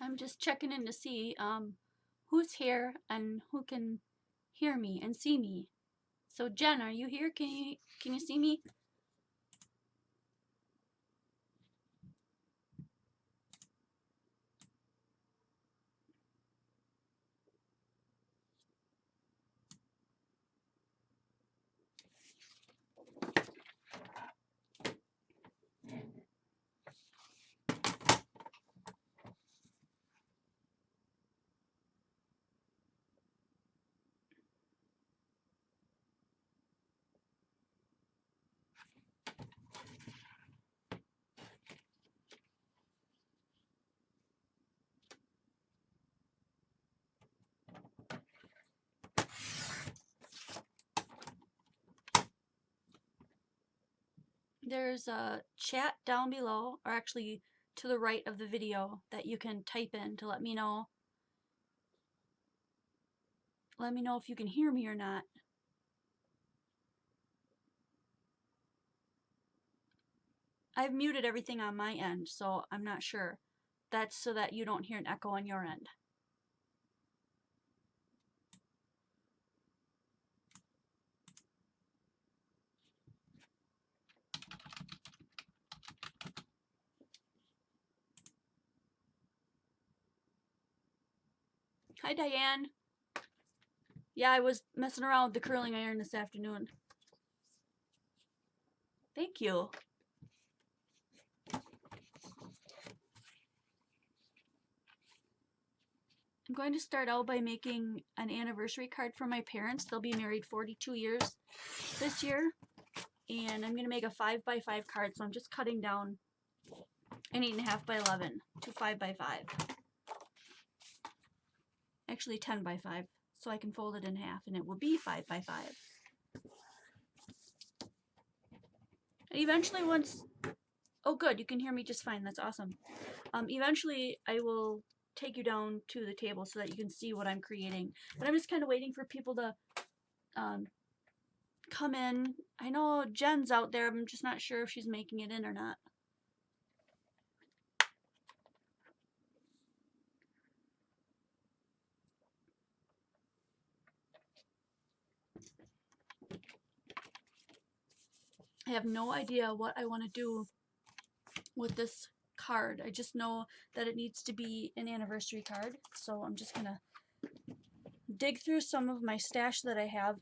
I'm just checking in to see who's here and who can hear me and see me. So Jen, are you here? Can you see me? There's a chat down below, or actually to the right of the video, that you can type in to let me know. Let me know if you can hear me or not. I've muted everything on my end, so I'm not sure. That's so that you don't hear an echo on your end. Hi Diane. Yeah, I was messing around with the curling iron this afternoon. Thank you. I'm going to start out by making an anniversary card for my parents. They'll be married 42 years this year. And I'm going to make a 5x5 card, so I'm just cutting down an 8.5 by 11 to 5x5. Actually 10x5, so I can fold it in half and it will be 5x5. And eventually once, oh good, you can hear me just fine, that's awesome. Eventually I will take you down to the table so that you can see what I'm creating. But I'm just kind of waiting for people to come in. I know Jen's out there, I'm just not sure if she's making it in or not. I have no idea what I want to do with this card. I just know that it needs to be an anniversary card, so I'm just gonna dig through some of my stash that I have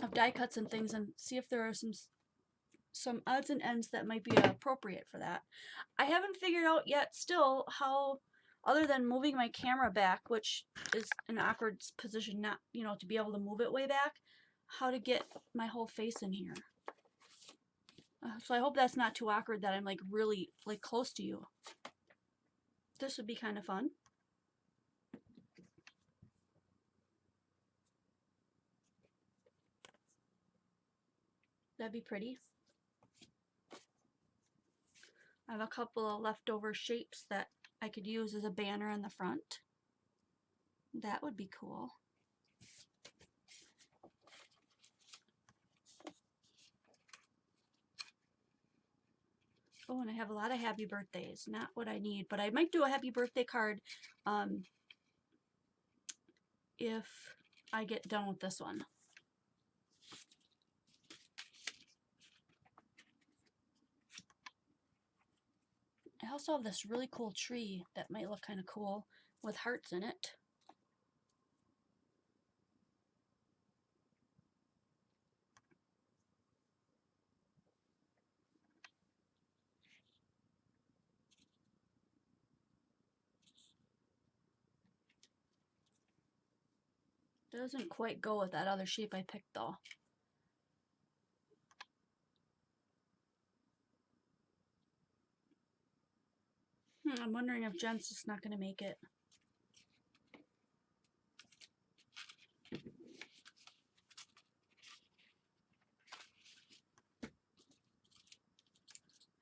of die cuts and things and see if there are some odds and ends that might be appropriate for that. I haven't figured out yet still how, other than moving my camera back, which is an awkward position, not, you know, to be able to move it way back, how to get my whole face in here. So I hope that's not too awkward that I'm like really like close to you. This would be kind of fun. That'd be pretty. I have a couple of leftover shapes that I could use as a banner in the front. That would be cool. Oh, and I have a lot of happy birthdays. Not what I need, but I might do a happy birthday card if I get done with this one. I also have this really cool tree that might look kind of cool with hearts in it. Doesn't quite go with that other shape I picked though. I'm wondering if Jen's just not going to make it.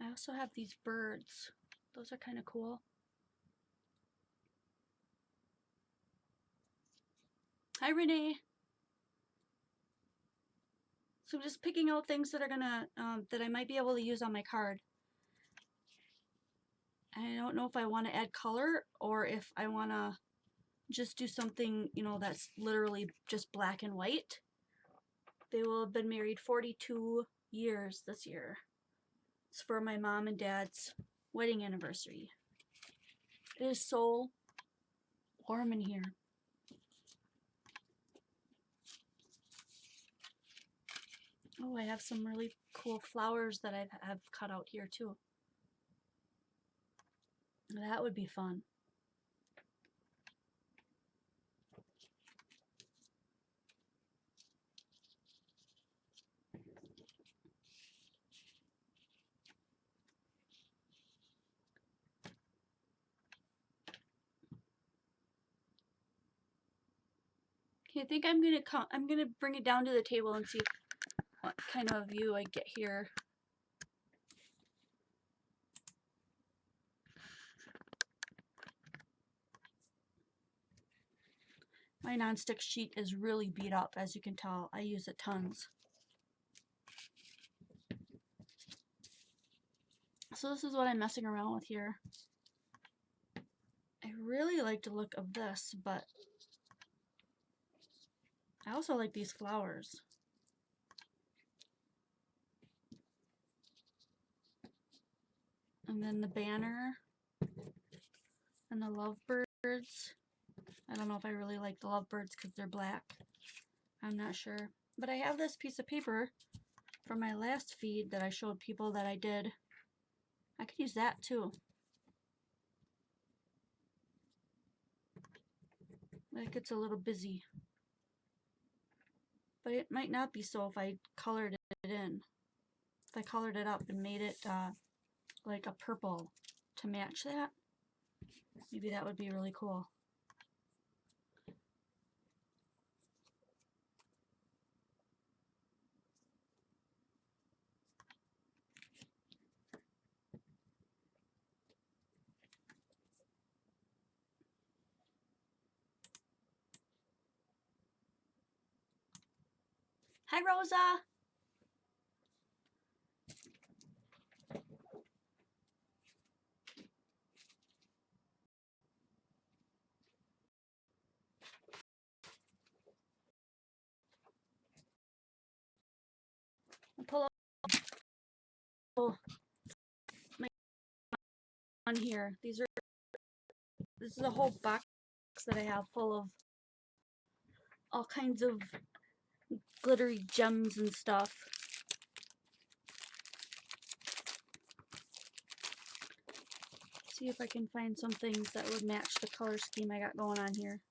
I also have these birds. Those are kind of cool. Hi, Renee. So I'm just picking out things that are gonna that I might be able to use on my card. I don't know if I want to add color or if I want to just do something, you know, that's literally just black and white. They will have been married 42 years this year. It's for my mom and dad's wedding anniversary. It is so warm in here. Oh, I have some really cool flowers that I've cut out here too. That would be fun. Okay, I think I'm gonna bring it down to the table and see what kind of view I get here. My nonstick sheet is really beat up, as you can tell. I use it tons. So this is what I'm messing around with here. I really like the look of this, but I also like these flowers. And then the banner and the lovebirds. I don't know if I really like the lovebirds because they're black. I'm not sure. But I have this piece of paper from my last feed that I showed people that I did. I could use that too. It gets a little busy. But it might not be so if I colored it in. If I colored it up and made it like a purple to match that, maybe that would be really cool. Hi, Rosa! I'll pull up my on here. This is a whole box that I have full of all kinds of glittery gems and stuff. See if I can find some things that would match the color scheme I got going on here.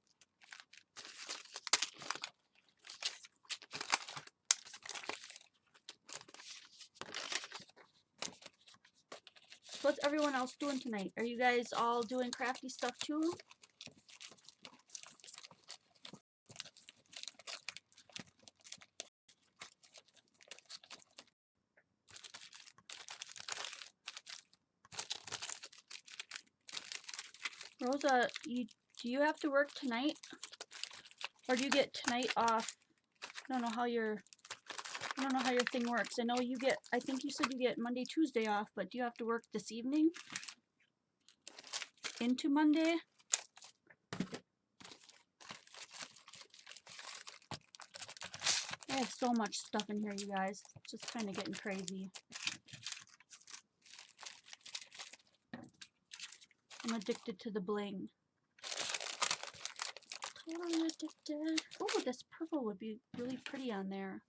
What's everyone else doing tonight? Are you guys all doing crafty stuff too? Rosa, do you have to work tonight? Or do you get tonight off? I don't know how your thing works. I know you get, I think you said you get Monday, Tuesday off, but do you have to work this evening? Into Monday? I have so much stuff in here, you guys. It's just kind of getting crazy. I'm addicted to the bling. Totally addicted. Oh, this purple would be really pretty on there.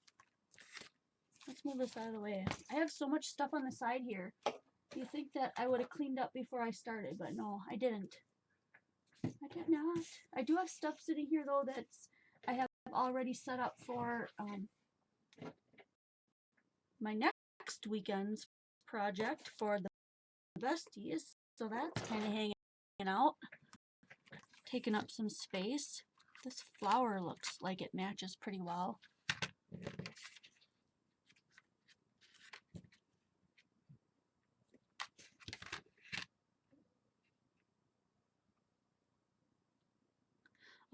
Let's move this out of the way. I have so much stuff on the side here. You think that I would have cleaned up before I started, but no, I didn't. I did not. I do have stuff sitting here though that's I have already set up for my next weekend's project for the besties. So that's kind of hanging out, taking up some space. This flower looks like it matches pretty well.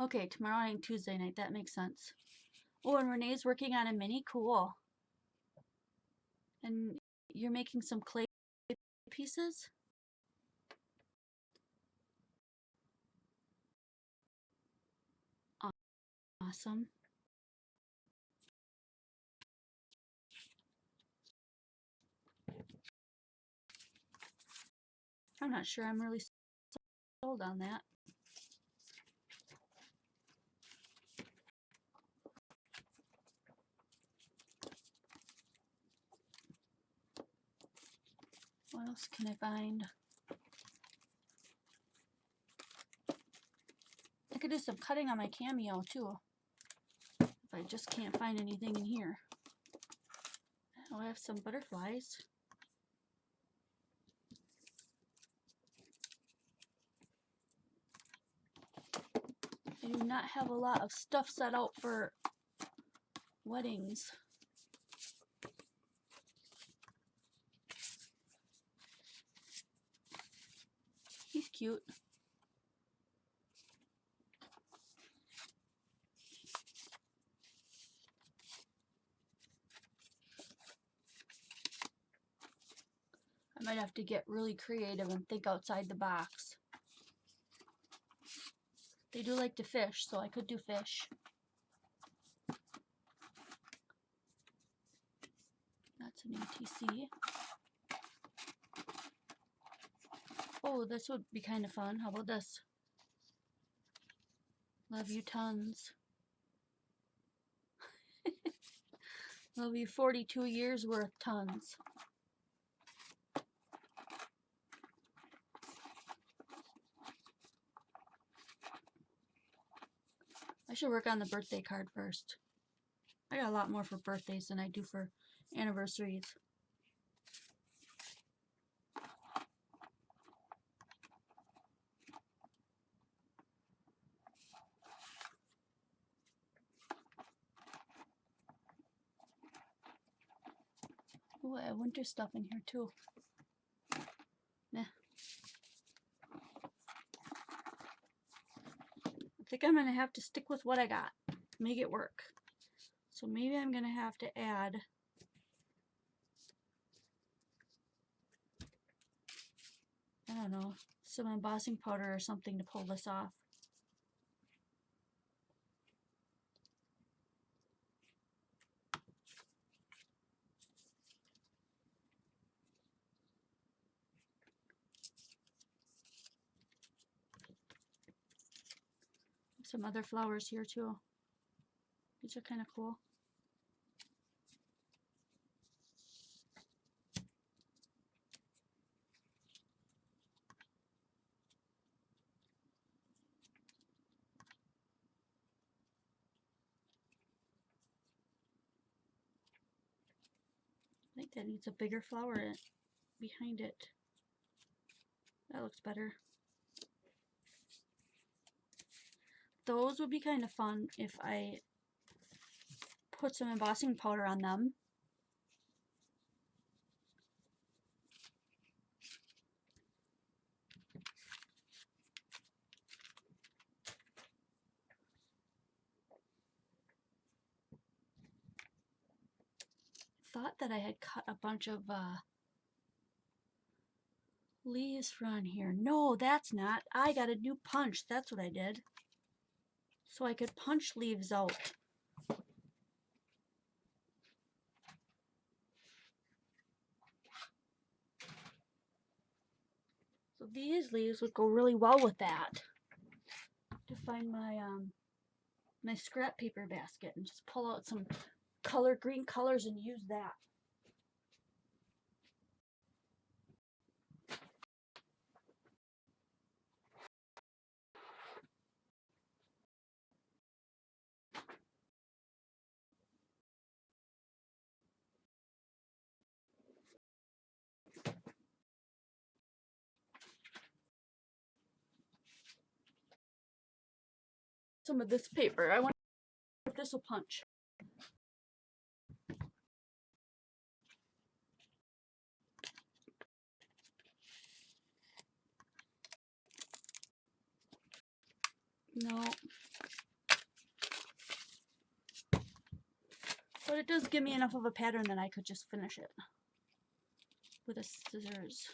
Okay, tomorrow night and Tuesday night, that makes sense. Oh, and Renee's working on a mini, cool. And you're making some clay pieces? Awesome. I'm not sure I'm really sold on that. What else can I find? I could do some cutting on my cameo too, if I just can't find anything in here. Oh, I have some butterflies. I do not have a lot of stuff set out for weddings. He's cute. I might have to get really creative and think outside the box. They do like to fish, so I could do fish. That's an ATC. Oh, this would be kind of fun. How about this? Love you tons. Love you 42 years worth tons. I should work on the birthday card first. I got a lot more for birthdays than I do for anniversaries. Oh, I have winter stuff in here too. Nah. I think I'm going to have to stick with what I got. Make it work. So maybe I'm going to have to add I don't know, some embossing powder or something to pull this off. Some other flowers here too. These are kind of cool. I think that needs a bigger flower behind it. That looks better. Those would be kind of fun if I put some embossing powder on them. Thought that I had cut a bunch of leaves from here. No, that's not. I got a new punch. That's what I did. So I could punch leaves out. So these leaves would go really well with that. To find my my scrap paper basket and just pull out some green colors and use that. Some of this paper. I wonder if this will punch. No. But it does give me enough of a pattern that I could just finish it with a scissors.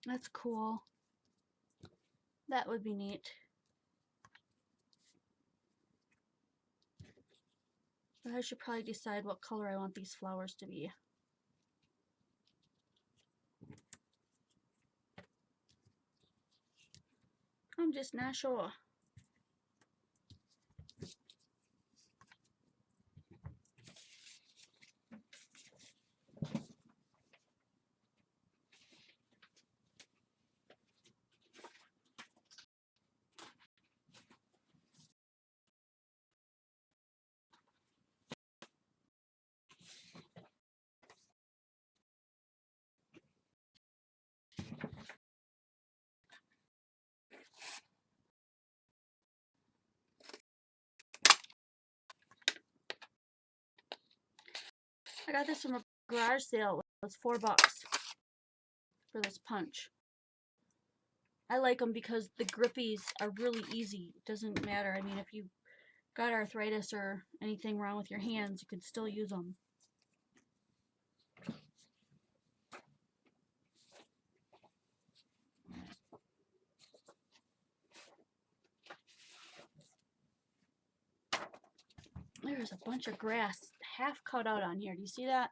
That's cool. That would be neat. But I should probably decide what color I want these flowers to be. I'm just not sure. I got this from a garage sale. It was $4 for this punch. I like them because the grippies are really easy. It doesn't matter. I mean, if you got arthritis or anything wrong with your hands, you could still use them. There's a bunch of grass half cut out on here. Do you see that?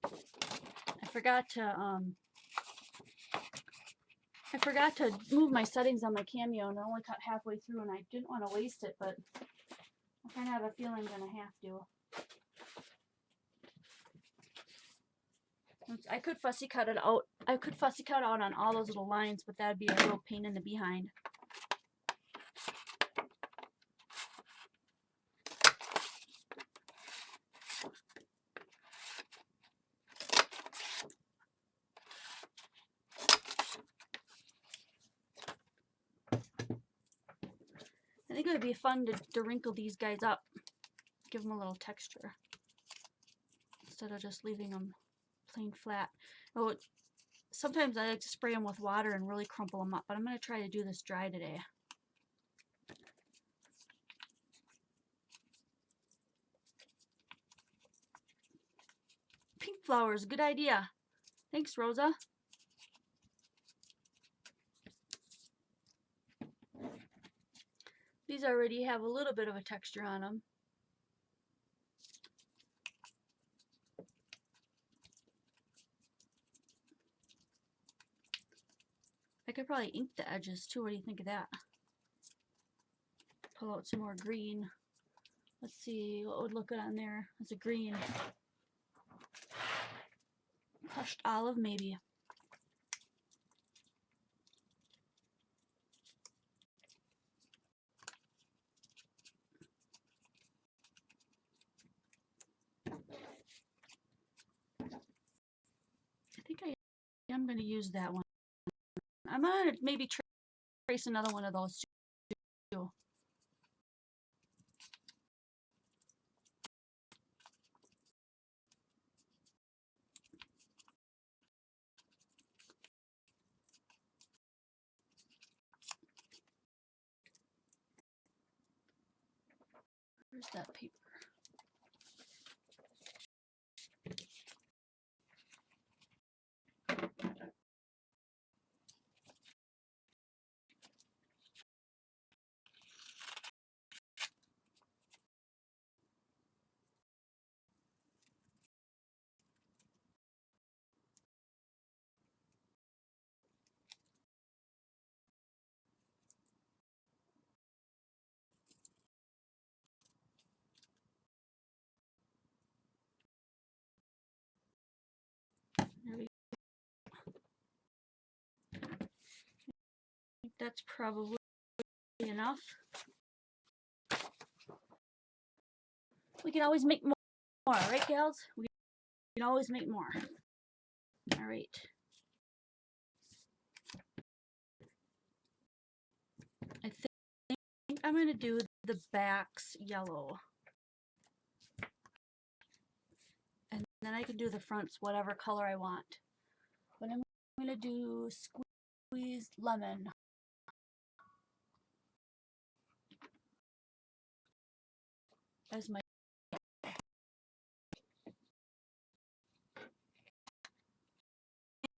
I forgot to move my settings on my Cameo, and I only cut halfway through, and I didn't want to waste it, but I kind of have a feeling I'm gonna have to. I could fussy cut it out. I could fussy cut out on all those little lines, but that'd be a real pain in the behind. I think it would be fun to wrinkle these guys up, give them a little texture, instead of just leaving them plain flat. Oh, sometimes I like to spray them with water and really crumple them up, but I'm going to try to do this dry today. Pink flowers, good idea. Thanks, Rosa. These already have a little bit of a texture on them. I could probably ink the edges too. What do you think of that? Pull out some more green. Let's see what would look good on there. It's a green. Crushed olive, maybe. I think I am going to use that one. I'm going to maybe trace another one of those too. Where's that paper? There we go. I think that's probably enough. We can always make more, right, gals? We can always make more. All right. I think I'm going to do the backs yellow. And then I can do the fronts whatever color I want. But I'm going to do squeezed lemon. As my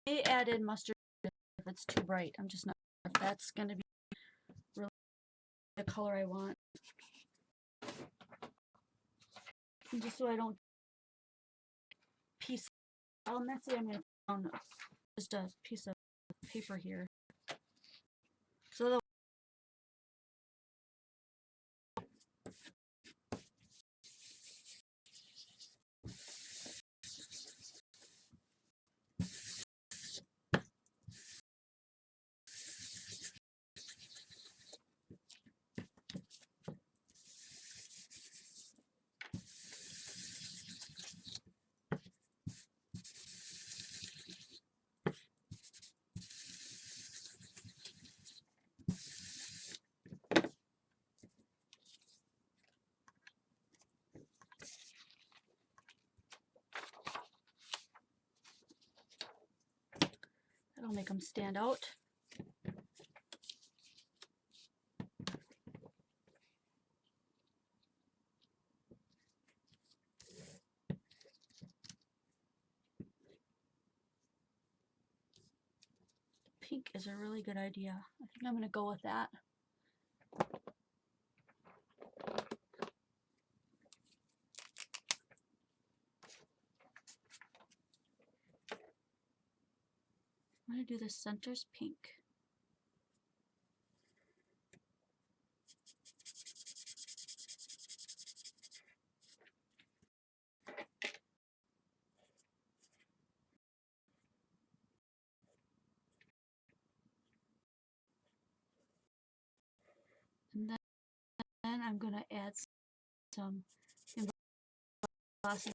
I added mustard it's too bright. I'm just not sure if that's going to be really the color I want. And just so I don't piece all messy, I'm going to put on just a piece of paper here. So the that'll make them stand out. Pink is a really good idea. I think I'm going to go with that. I'm going to do the centers pink. And then I'm going to add some embossing.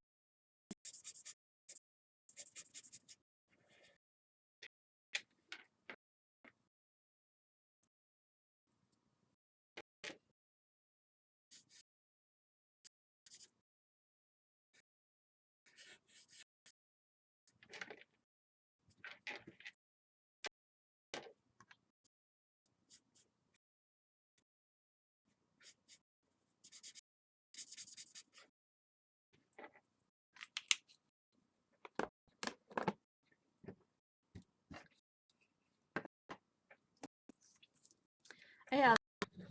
I have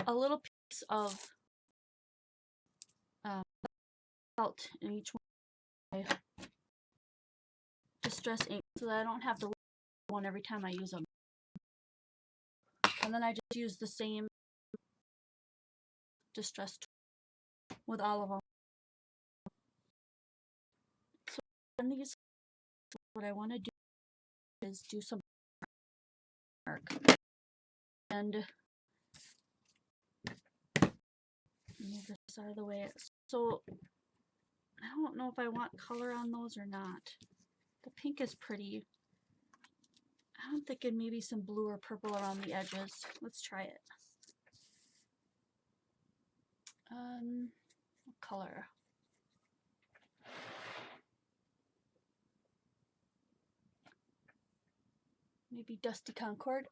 a little piece of felt in each one of my distress ink so that I don't have to one every time I use them. And then I just use the same distress with all of them. So in these, what I want to do is do some mark and move this out of the way. So I don't know if I want color on those or not. The pink is pretty. I'm thinking maybe some blue or purple around the edges. Let's try it. What color? Maybe Dusty Concord.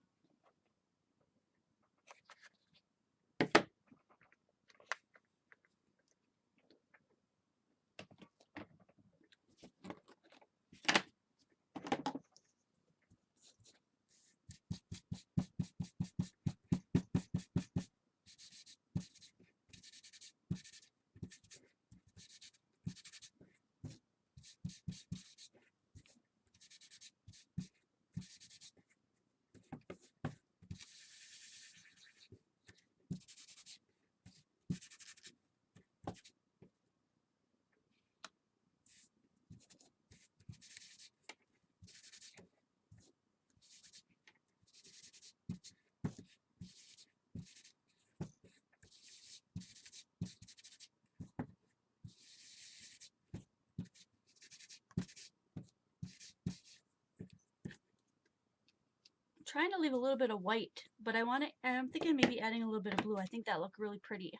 Trying to leave a little bit of white, but I'm thinking maybe adding a little bit of blue. I think that look really pretty.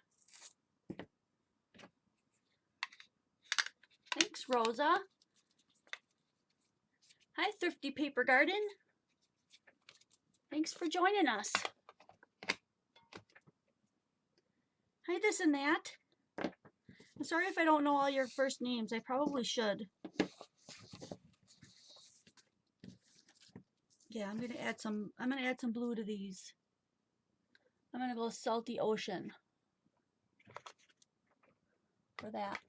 Thanks, Rosa. Hi, Thrifty Paper Garden. Thanks for joining us. Hi, this and that. I'm sorry if I don't know all your first names. I probably should. Yeah, I'm gonna add some blue to these. I'm gonna go salty ocean for that.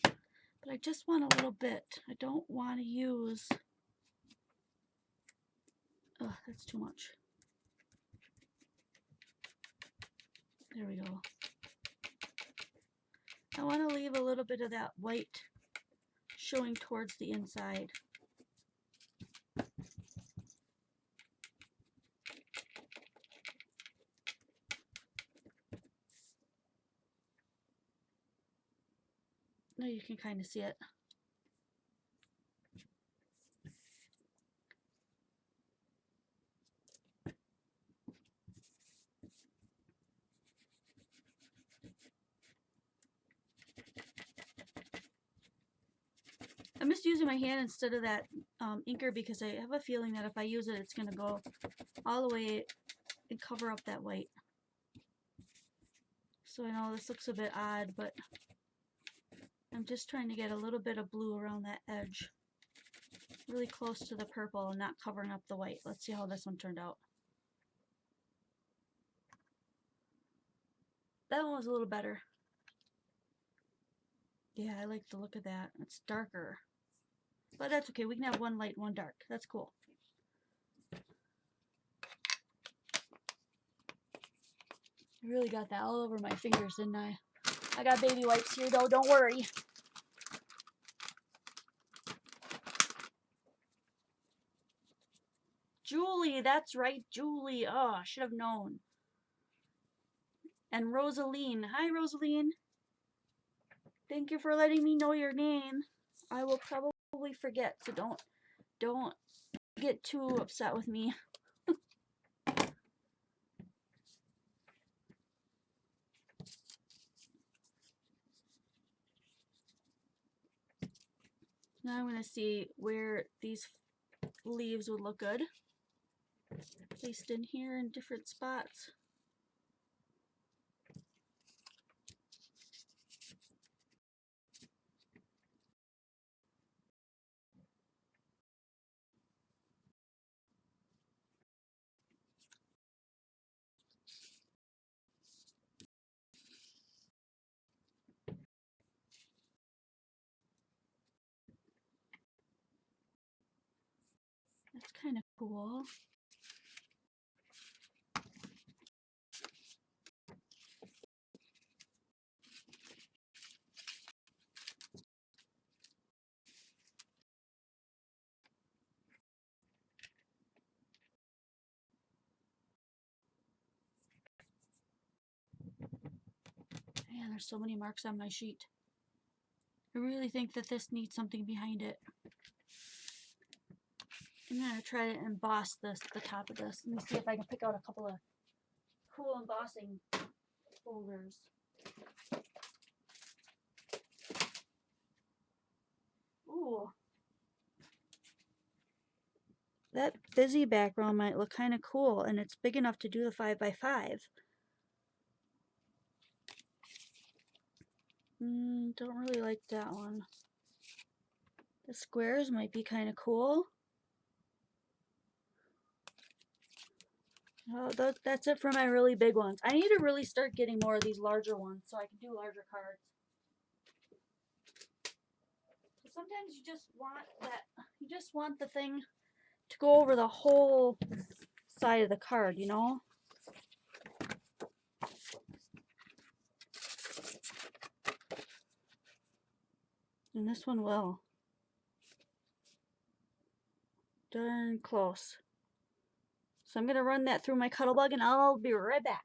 But I just want a little bit. I don't want to use, oh, that's too much. There we go. I want to leave a little bit of that white showing towards the inside. Now you can kind of see it. I'm just using my hand instead of that inker because I have a feeling that if I use it, it's going to go all the way and cover up that white. So I know this looks a bit odd, but I'm just trying to get a little bit of blue around that edge. Really close to the purple and not covering up the white. Let's see how this one turned out. That one was a little better. Yeah, I like the look of that. It's darker. But that's okay. We can have one light and one dark. That's cool. I really got that all over my fingers, didn't I? I got baby wipes here, though. Don't worry. Julie, that's right, Julie. Oh, I should have known. And Rosaline. Hi, Rosaline. Thank you for letting me know your name. I will probably forget, so don't get too upset with me. Now I'm going to see where these leaves would look good. Placed in here in different spots. That's kind of cool. Man, there's so many marks on my sheet. I really think that this needs something behind it. I'm going to try to emboss the top of this. Let me see if I can pick out a couple of cool embossing folders. Ooh. That busy background might look kind of cool, and it's big enough to do the 5x5. Don't really like that one. The squares might be kind of cool. Oh, that's it for my really big ones. I need to really start getting more of these larger ones so I can do larger cards. Sometimes you just want the thing to go over the whole side of the card, you know? And this one will. Darn close. So I'm going to run that through my Cuttlebug and I'll be right back.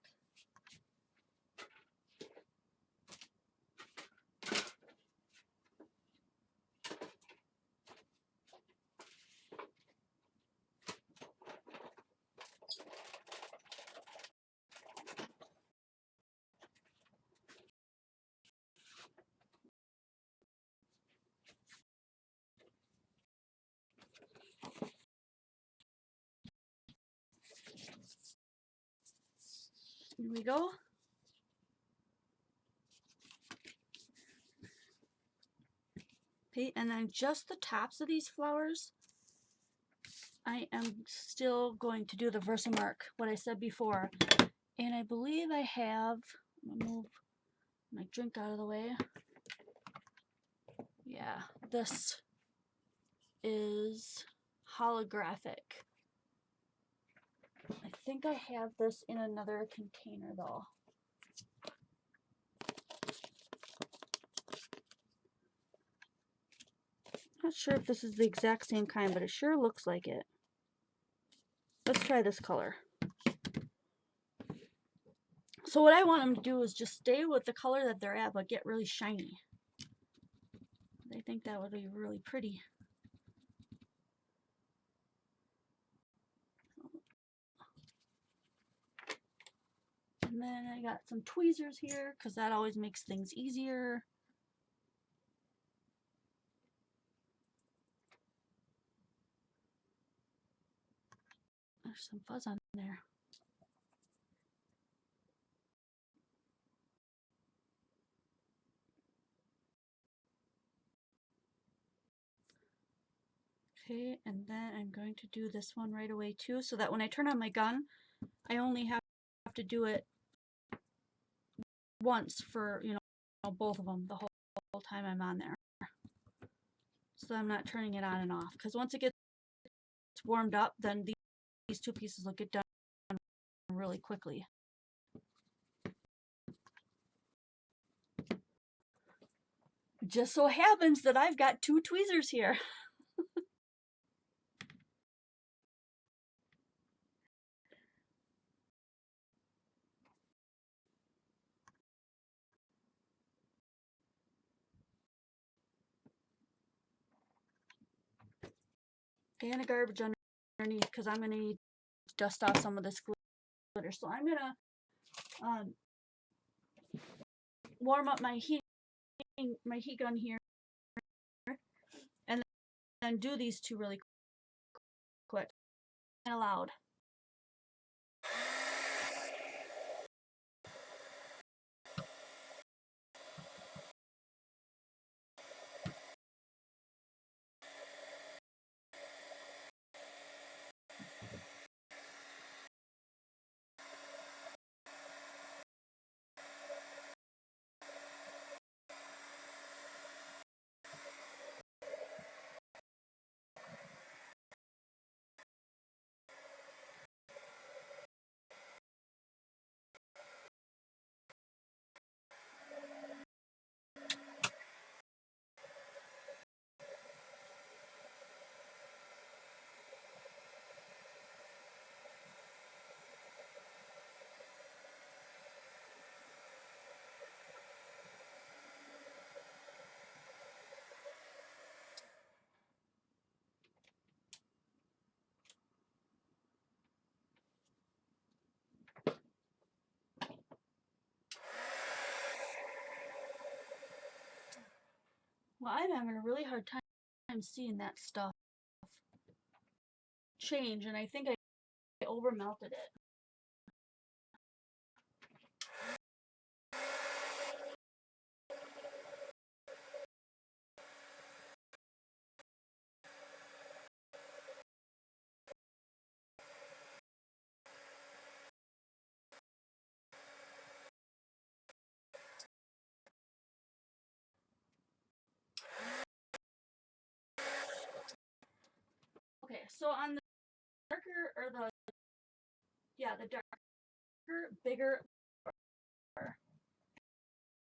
Here we go. Okay, and then just the tops of these flowers, I am still going to do the Versamark, what I said before. And I believe I have, I'm gonna move my drink out of the way. Yeah, this is holographic. I think I have this in another container though. Not sure if this is the exact same kind, but it sure looks like it. Let's try this color. So what I want them to do is just stay with the color that they're at, but get really shiny. I think that would be really pretty. And then I got some tweezers here, because that always makes things easier. There's some fuzz on there. Okay, and then I'm going to do this one right away too, so that when I turn on my gun, I only have to do it once for, you know, both of them the whole time I'm on there. So I'm not turning it on and off, because once it gets warmed up, then these two pieces will get done really quickly. Just so happens that I've got two tweezers here. And a garbage underneath, because I'm going to need to dust off some of this glitter. So I'm going to warm up my heat gun here, and then do these two really quick and loud. Well, I'm having a really hard time seeing that stuff change, and I think I over melted it. Okay, so on the darker, or the darker, bigger,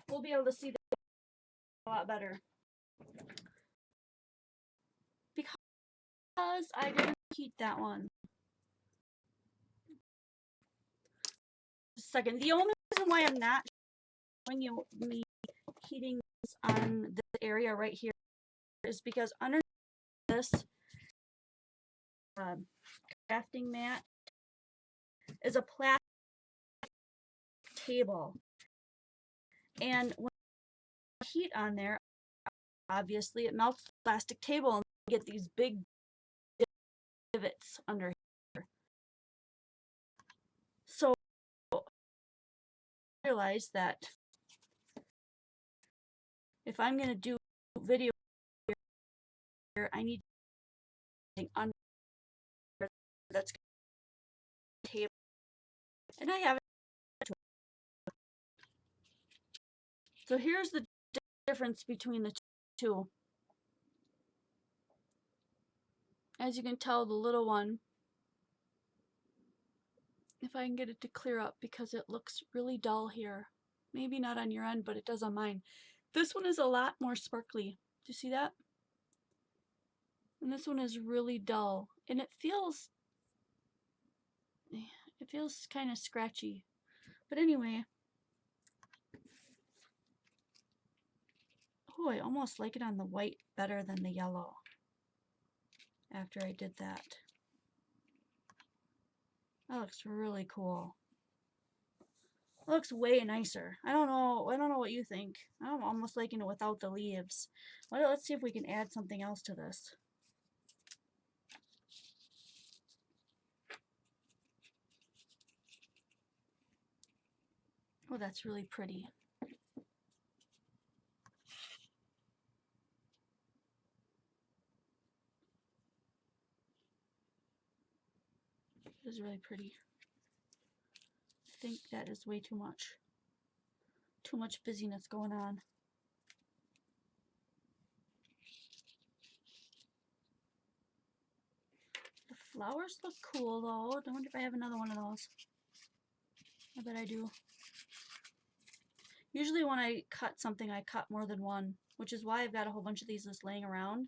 we'll be able to see that a lot better. Because I didn't heat that one. Just a second. The only reason why I'm not showing you me heating this on this area right here is because under this crafting mat is a plastic table, and when I heat on there, obviously it melts the plastic table and you get these big divots under here. So I realized that if I'm going to do video I need something under that's table, and I have it. So here's the difference between the two. As you can tell, the little one, if I can get it to clear up because it looks really dull here. Maybe not on your end, but it does on mine. This one is a lot more sparkly. Do you see that? And this one is really dull. And it feels kind of scratchy. But anyway. Oh, I almost like it on the white better than the yellow. After I did that. That looks really cool. It looks way nicer. I don't know what you think. I'm almost liking it without the leaves. Well, let's see if we can add something else to this. Oh, that's really pretty. It is really pretty. I think that is way too much. Too much busyness going on. The flowers look cool though. I wonder if I have another one of those. I bet I do. Usually when I cut something, I cut more than one, which is why I've got a whole bunch of these just laying around.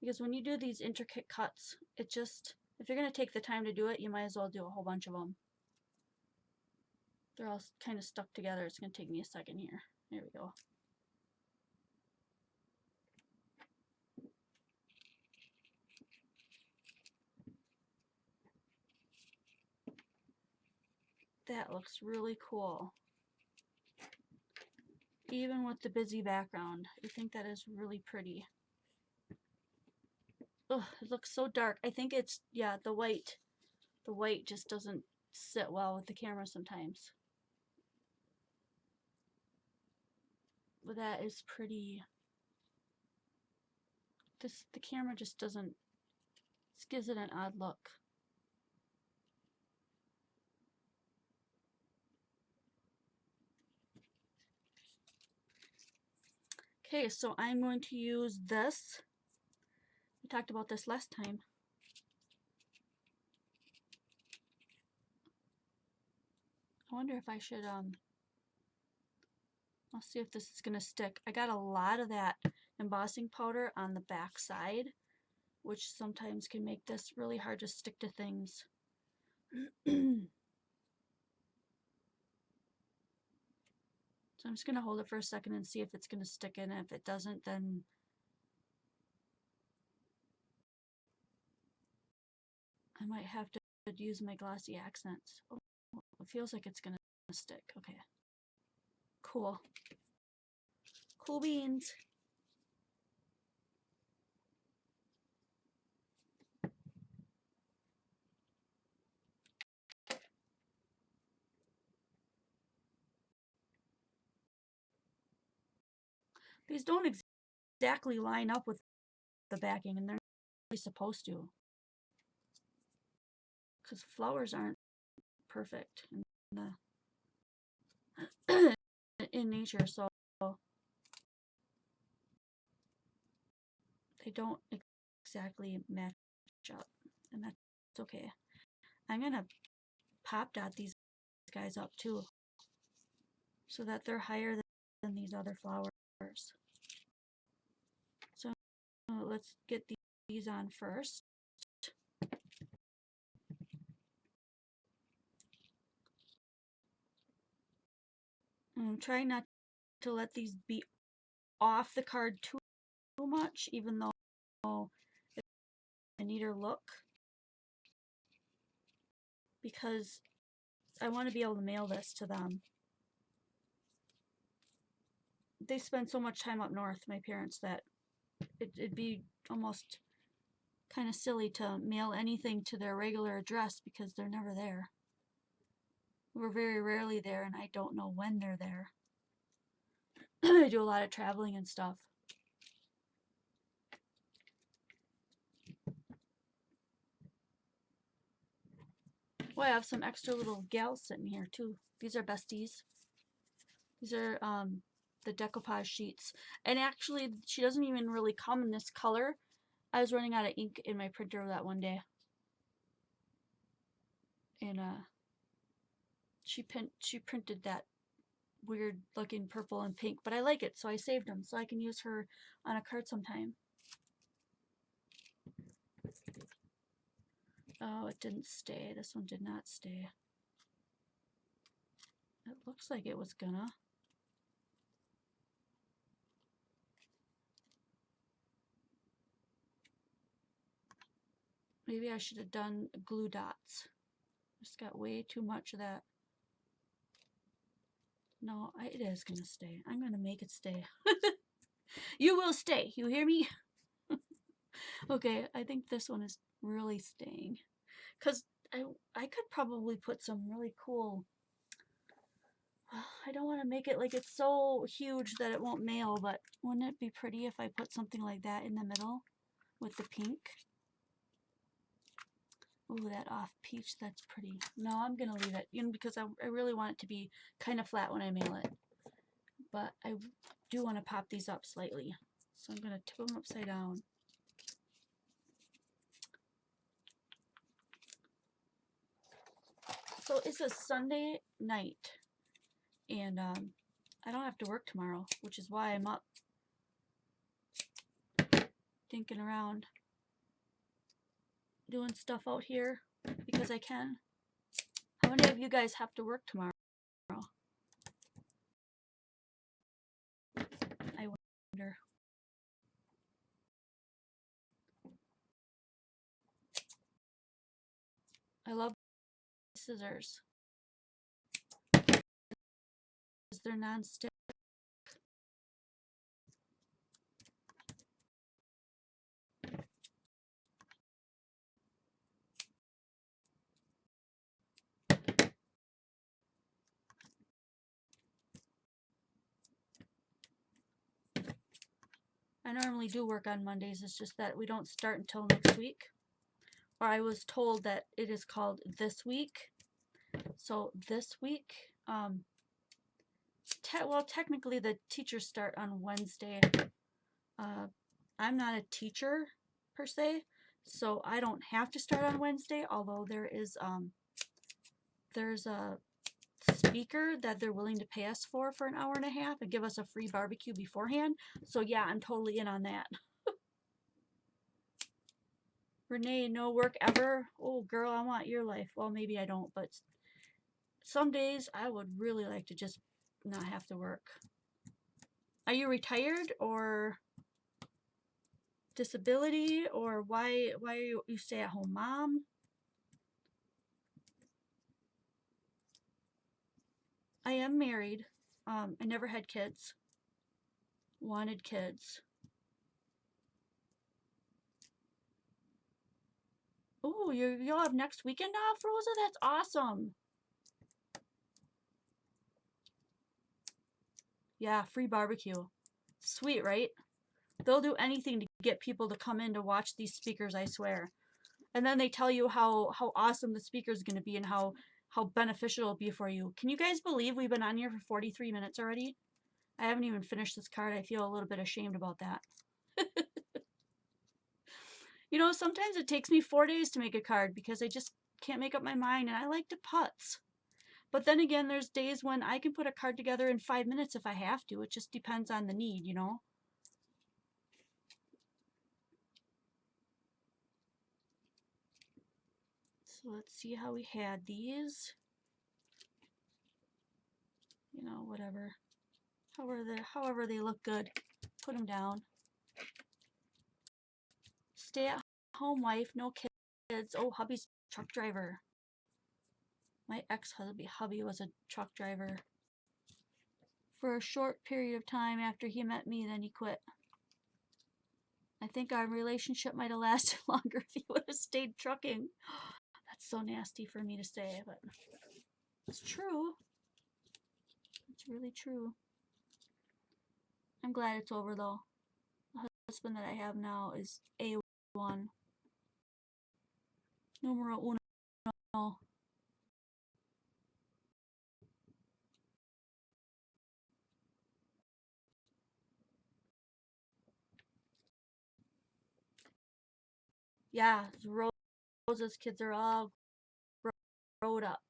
Because when you do these intricate cuts, it just, if you're going to take the time to do it, you might as well do a whole bunch of them. They're all kind of stuck together. It's going to take me a second here. There we go. That looks really cool. Even with the busy background, I think that is really pretty. Ugh, it looks so dark. I think it's, yeah, the white just doesn't sit well with the camera sometimes. But that is pretty. The camera just doesn't, this gives it an odd look. Okay, so I'm going to use this. We talked about this last time. I wonder if I should, I'll see if this is going to stick. I got a lot of that embossing powder on the back side, which sometimes can make this really hard to stick to things. So I'm just going to hold it for a second and see if it's going to stick in. If it doesn't, then I might have to use my glossy accents. Oh, it feels like it's going to stick. Okay. Cool. Cool beans. These don't exactly line up with the backing, and they're not really supposed to. Because flowers aren't perfect in nature, so they don't exactly match up, and that's okay. I'm gonna pop dot these guys up too, so that they're higher than these other flowers. So let's get these on first. I'm trying not to let these be off the card too much, even though it's a neater look, because I want to be able to mail this to them. They spend so much time up north, my parents, that it'd be almost kind of silly to mail anything to their regular address because they're never there. We're very rarely there, and I don't know when they're there. I do a lot of traveling and stuff. Oh, I have some extra little gals sitting here too. These are besties. These are the decoupage sheets. And actually, she doesn't even really come in this color. I was running out of ink in my printer that one day. And she printed that weird looking purple and pink, but I like it, so I saved them so I can use her on a card sometime. Oh, it didn't stay. This one did not stay. It looks like it was gonna. Maybe I should have done glue dots. Just got way too much of that. No, it is gonna stay. I'm gonna make it stay. You will stay. You hear me? Okay, I think this one is really staying. Because I could probably put some really cool... I don't want to make it like it's so huge that it won't mail, but wouldn't it be pretty if I put something like that in the middle with the pink? Ooh, that off peach, that's pretty. No, I'm going to leave it, because I really want it to be kind of flat when I mail it. But I do want to pop these up slightly. So I'm going to tip them upside down. So it's a Sunday night, and I don't have to work tomorrow, which is why I'm up thinking around doing stuff out here because I can. How many of you guys have to work tomorrow? I wonder. I love scissors. They're non-stick. I normally do work on Mondays. It's just that we don't start until next week. Or I was told that it is called this week. So this week, well, technically the teachers start on Wednesday. I'm not a teacher per se, so I don't have to start on Wednesday, although there's a speaker that they're willing to pay us for an hour and a half and give us a free barbecue beforehand. So yeah, I'm totally in on that. Renee, no work ever? Oh girl, I want your life. Well, maybe I don't, but some days I would really like to just not have to work. Are you retired or disability, or why are you stay at home mom? I am married. I never had kids. Wanted kids. Oh, you'll have next weekend off, Rosa? That's awesome. Yeah, free barbecue. Sweet, right? They'll do anything to get people to come in to watch these speakers, I swear. And then they tell you how awesome the speaker is going to be and how beneficial it'll be for you. Can you guys believe we've been on here for 43 minutes already? I haven't even finished this card. I feel a little bit ashamed about that. You know, sometimes it takes me 4 days to make a card because I just can't make up my mind, and I like to putz. But then again, there's days when I can put a card together in 5 minutes if I have to. It just depends on the need, you know. So let's see how we had these. You know, whatever. However they look good. Put them down. Stay at home wife, no kids. Oh, hubby's truck driver. My ex-hubby was a truck driver. For a short period of time after he met me, then he quit. I think our relationship might have lasted longer if he would have stayed trucking. That's so nasty for me to say, but it's true. It's really true. I'm glad it's over though. The husband that I have now is A1. Numero uno. Yeah, Rosa's kids are all grown up.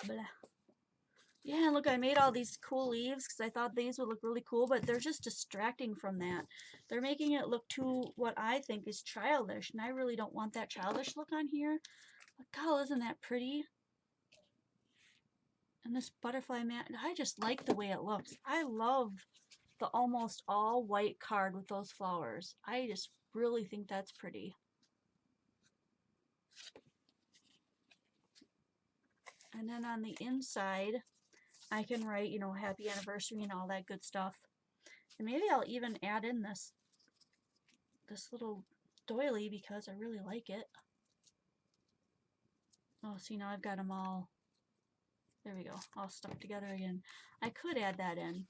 Blah. Yeah, look, I made all these cool leaves because I thought these would look really cool, but they're just distracting from that. They're making it look too, what I think is childish, and I really don't want that childish look on here. But God, isn't that pretty? And this butterfly mat, I just like the way it looks. I love the almost all white card with those flowers. I just really think that's pretty. And then on the inside, I can write, you know, happy anniversary and all that good stuff. And maybe I'll even add in this little doily because I really like it. Oh, see, now I've got them all, there we go, all stuck together again. I could add that in.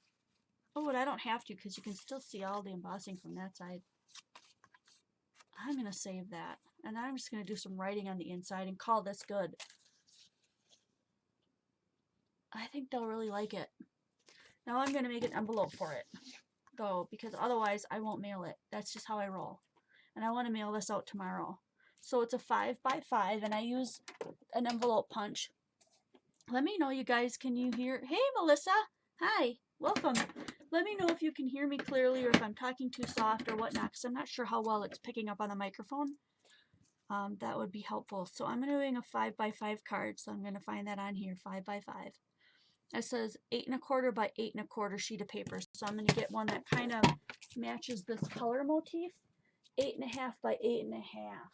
Oh, but I don't have to because you can still see all the embossing from that side. I'm going to save that. And I'm just going to do some writing on the inside and call this good. I think they'll really like it. Now I'm going to make an envelope for it, though, because otherwise I won't mail it. That's just how I roll. And I want to mail this out tomorrow. So it's a 5x5, and I use an envelope punch. Let me know, you guys, can you hear? Hey, Melissa. Hi. Welcome. Let me know if you can hear me clearly or if I'm talking too soft or whatnot, because I'm not sure how well it's picking up on the microphone. That would be helpful. So I'm doing a 5x5 card, so I'm going to find that on here, 5x5. It says 8 1/4 by 8 1/4 sheet of paper. So I'm going to get one that kind of matches this color motif. 8 1/2 by 8 1/2.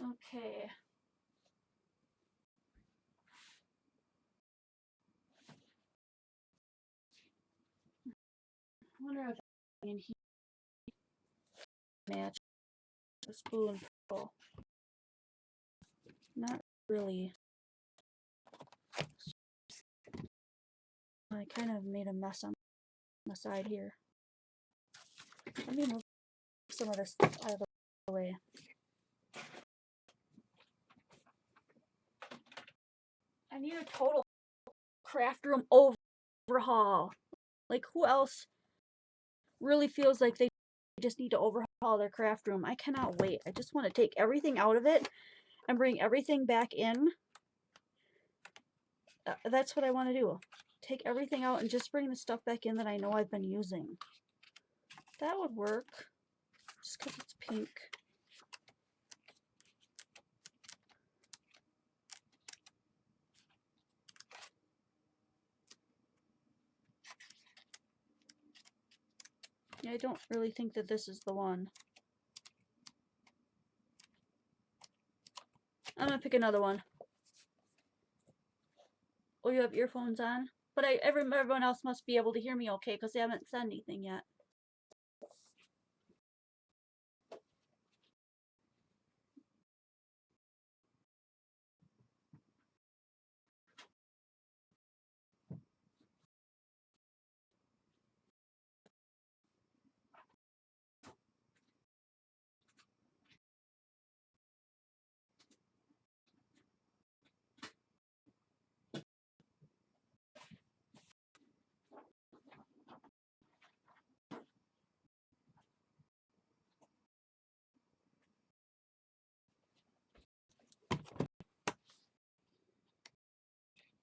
Okay. I wonder if I can match this blue and purple. Not really. I kind of made a mess on the side here. Let me move some of this out of the way. I need a total craft room overhaul. Like, who else really feels like they just need to overhaul their craft room? I cannot wait. I just want to take everything out of it and bring everything back in. That's what I want to do. Take everything out and just bring the stuff back in that I know I've been using. That would work. Just because it's pink. Yeah, I don't really think that this is the one. I'm gonna pick another one. Oh, you have earphones on? But everyone else must be able to hear me okay because they haven't said anything yet.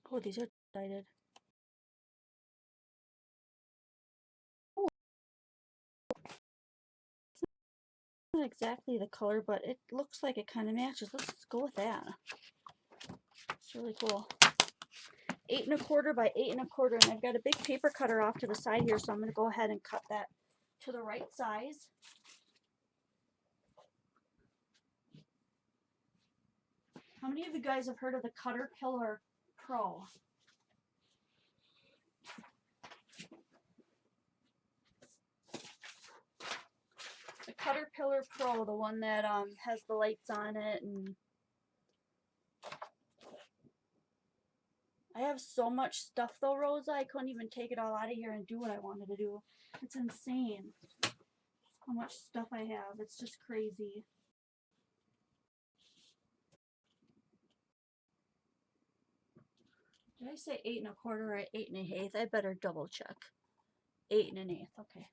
Oh, these are excited. Oh, it's not exactly the color, but it looks like it kind of matches. Let's go with that. It's really cool. 8 1/4 by 8 1/4, and I've got a big paper cutter off to the side here, so I'm going to go ahead and cut that to the right size. How many of you guys have heard of the Caterpillar Pro? The Caterpillar Pro, the one that has the lights on it, and I have so much stuff though, Rosa, I couldn't even take it all out of here and do what I wanted to do. It's insane how much stuff I have. It's just crazy. Did I say 8 1/4 or 8 1/8? I better double check. 8 1/8. Okay.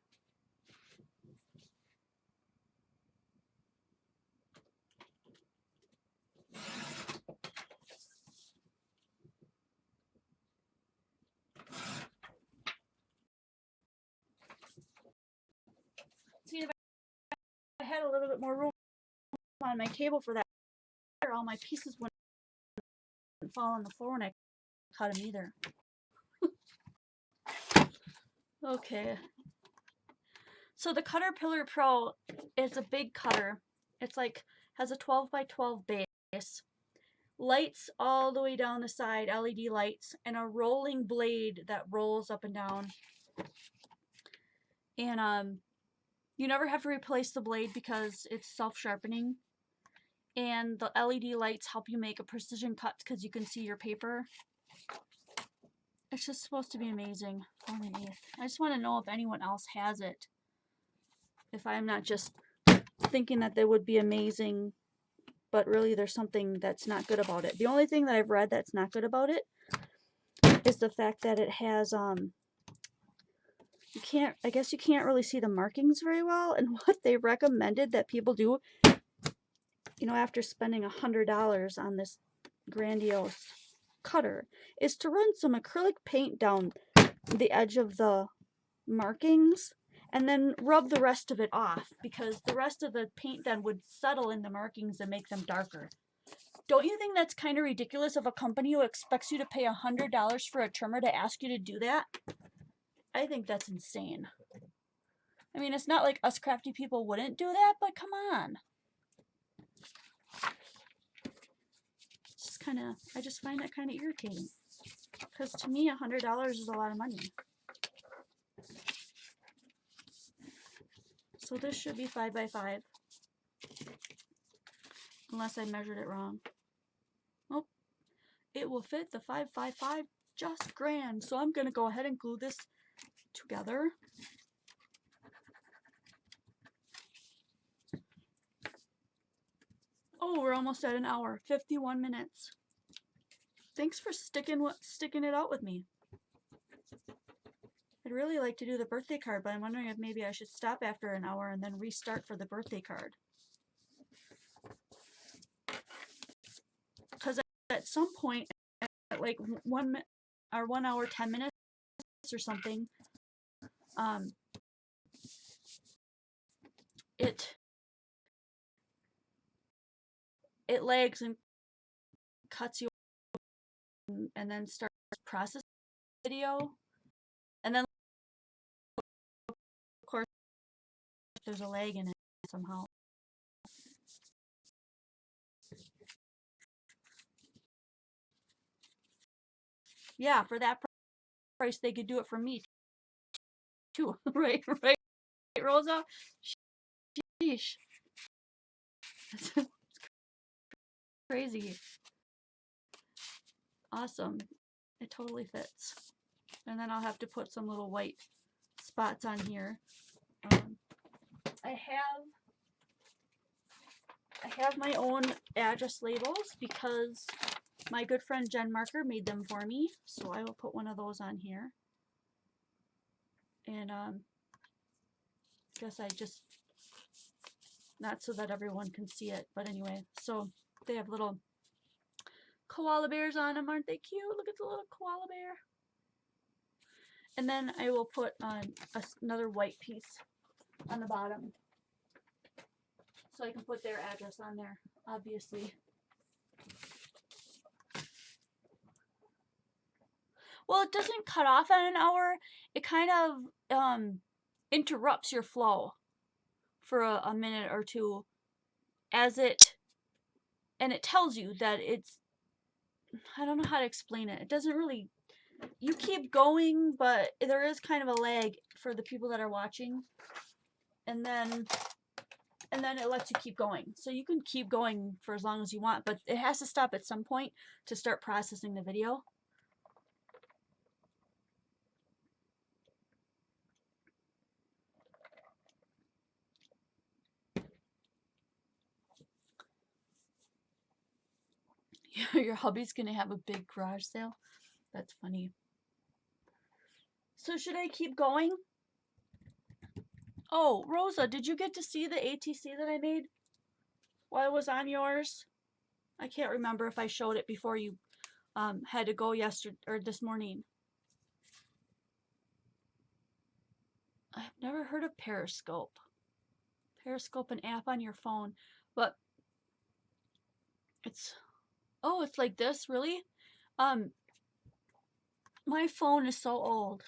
See, if I had a little bit more room on my table for that, all my pieces wouldn't fall on the floor when I cut them either. Okay. So the Caterpillar Pro is a big cutter. It's like, has a 12 by 12 base, lights all the way down the side, LED lights, and a rolling blade that rolls up and down. And you never have to replace the blade because it's self-sharpening. And the LED lights help you make a precision cut because you can see your paper. It's just supposed to be amazing. I just want to know if anyone else has it. If I'm not just thinking that they would be amazing, but really there's something that's not good about it. The only thing that I've read that's not good about it is the fact that it has I guess you can't really see the markings very well. And what they recommended that people do, you know, after spending $100 on this grandiose cutter, is to run some acrylic paint down the edge of the markings and then rub the rest of it off, because the rest of the paint then would settle in the markings and make them darker. Don't you think that's kind of ridiculous of a company who expects you to pay $100 for a trimmer to ask you to do that? I think that's insane. I mean, it's not like us crafty people wouldn't do that, but come on. It's kind of, I just find that kind of irritating. Because to me, $100 is a lot of money. So this should be 5 by 5. Unless I measured it wrong. Oh, it will fit the 5 by 5 just grand. So I'm going to go ahead and glue this together. Oh, we're almost at an hour. 51 minutes. Thanks for sticking it out with me. I'd really like to do the birthday card, but I'm wondering if maybe I should stop after an hour and then restart for the birthday card. Because at some point, at like 1 hour 10 minutes or something, it lags and cuts you and then starts processing the video, and then of course there's a lag in it somehow. Yeah, for that price they could do it for me too. right, Rosa? Sheesh. It's crazy. Awesome. It totally fits. And then I'll have to put some little white spots on here. I have my own address labels because my good friend Jen Marker made them for me, so I will put one of those on here. And I guess I just, not so that everyone can see it, but anyway, so they have little koala bears on them. Aren't they cute? Look at the little koala bear. And then I will put another white piece on the bottom, so I can put their address on there, obviously. Well, it doesn't cut off at an hour. It kind of interrupts your flow for a minute or two and it tells you that it's, I don't know how to explain it. It doesn't really, you keep going, but there is kind of a lag for the people that are watching. And then it lets you keep going. So you can keep going for as long as you want, but it has to stop at some point to start processing the video. Your hubby's gonna have a big garage sale. That's funny. So should I keep going? Oh, Rosa, did you get to see the ATC that I made while I was on yours? I can't remember if I showed it before you had to go yesterday or this morning. I've never heard of Periscope. Periscope, an app on your phone, but it's like this, really? My phone is so old.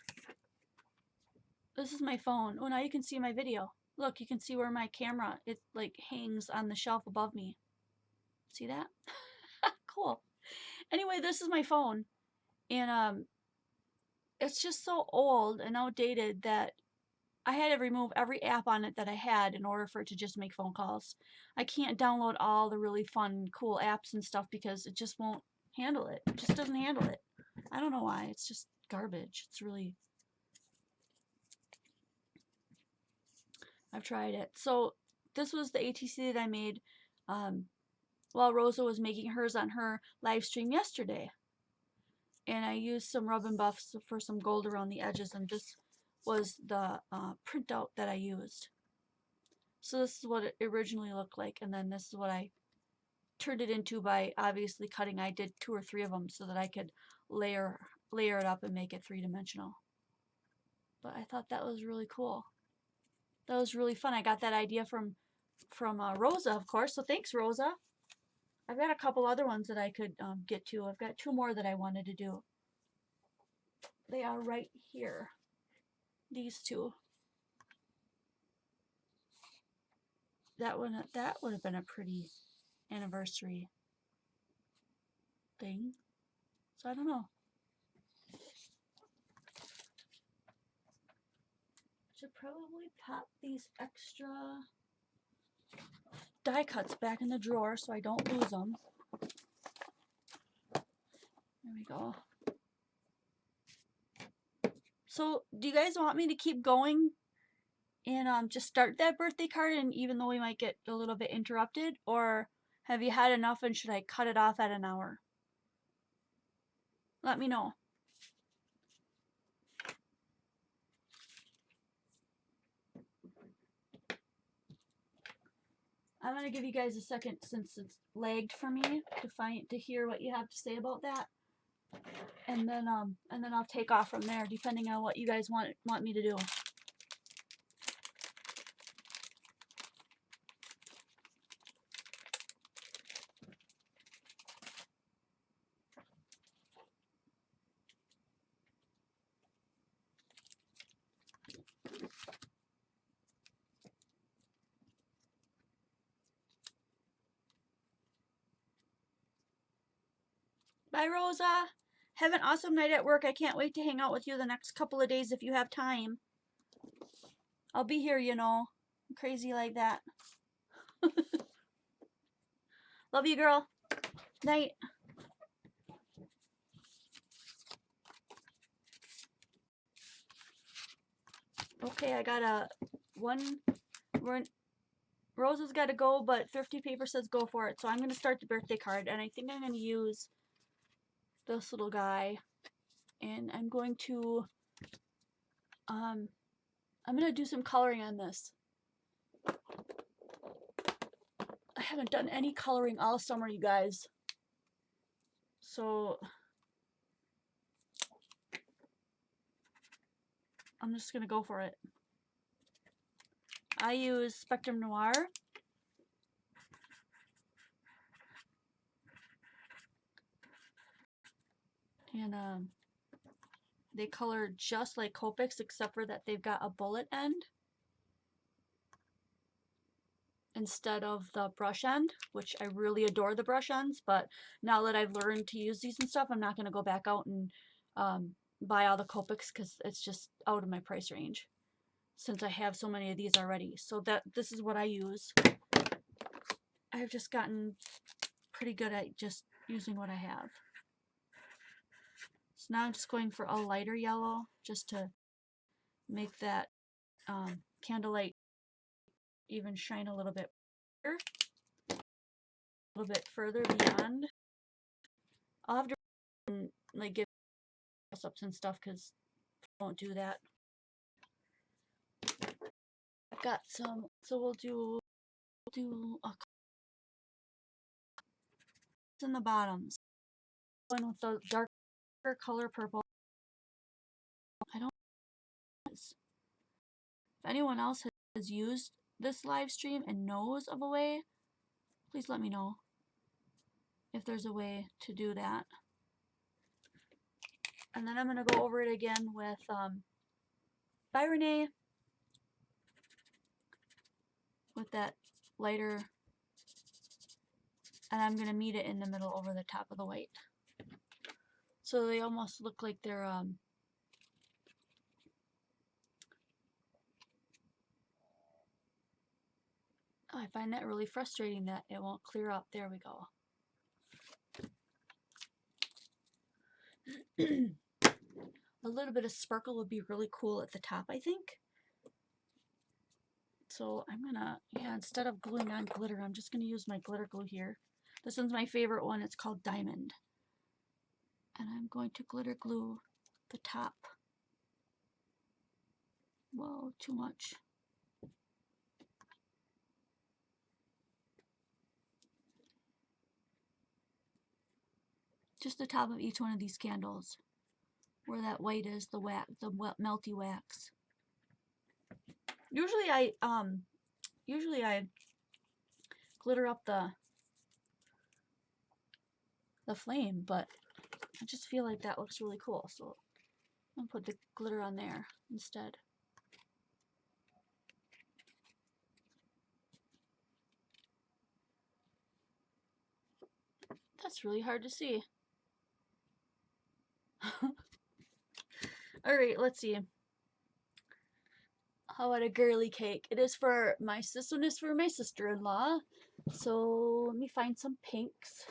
This is my phone. Oh, now you can see my video. Look, you can see where my camera, it like hangs on the shelf above me. See that? Cool. Anyway, this is my phone, and it's just so old and outdated that I had to remove every app on it that I had in order for it to just make phone calls. I can't download all the really fun, cool apps and stuff because it just won't handle it. It just doesn't handle it. I don't know why. It's just garbage. It's really... I've tried it. So this was the ATC that I made while Rosa was making hers on her live stream yesterday. And I used some rub and buffs for some gold around the edges, and this was the printout that I used. So this is what it originally looked like, and then this is what I turned it into by obviously cutting. I did 2 or 3 of them so that I could layer it up and make it 3-dimensional. But I thought that was really cool. That was really fun. I got that idea from Rosa, of course. So thanks, Rosa. I've got a couple other ones that I could get to. I've got 2 more that I wanted to do. They are right here. These 2. That would have been a pretty anniversary thing. So I don't know. Should probably pop these extra die cuts back in the drawer so I don't lose them. There we go. So do you guys want me to keep going and just start that birthday card, and even though we might get a little bit interrupted, or have you had enough and should I cut it off at an hour? Let me know. I'm gonna give you guys a second since it's lagged for me to hear what you have to say about that, and then I'll take off from there depending on what you guys want me to do. Bye, Rosa. Have an awesome night at work. I can't wait to hang out with you the next couple of days if you have time. I'll be here, you know. I'm crazy like that. Love you, girl. Night. Okay, I got a one. Rosa's got to go, but Thrifty Paper says go for it. So I'm going to start the birthday card, and I think I'm going to use this little guy, and I'm going to do some coloring on this. I haven't done any coloring all summer, you guys. So I'm just going to go for it. I use Spectrum Noir. And they color just like Copics, except for that they've got a bullet end instead of the brush end, which I really adore the brush ends, but now that I've learned to use these and stuff, I'm not going to go back out and buy all the Copics because it's just out of my price range since I have so many of these already. So this is what I use. I've just gotten pretty good at just using what I have. So now I'm just going for a lighter yellow just to make that candlelight even shine a little bit brighter, a little bit further beyond. I'll have to like give close-ups and stuff because I won't do that. I've got some, so we'll do a in the bottoms. Going with the darker color purple. I don't know. If anyone else has used this live stream and knows of a way, please let me know if there's a way to do that. And then I'm going to go over it again with Bday with that lighter, and I'm going to meet it in the middle over the top of the white. So they almost look like they're I find that really frustrating that it won't clear up. There we go. A little bit of sparkle would be really cool at the top, I think. So I'm gonna, instead of gluing on glitter, I'm just gonna use my glitter glue here. This one's my favorite one. It's called Diamond. And I'm going to glitter glue the top. Whoa, too much. Just the top of each one of these candles, where that white is, the wax, the melty wax. Usually I glitter up the flame, but I just feel like that looks really cool, so I'm gonna put the glitter on there instead. That's really hard to see. Alright, let's see. How about a girly cake? It is for my sister-in-law. So let me find some pinks.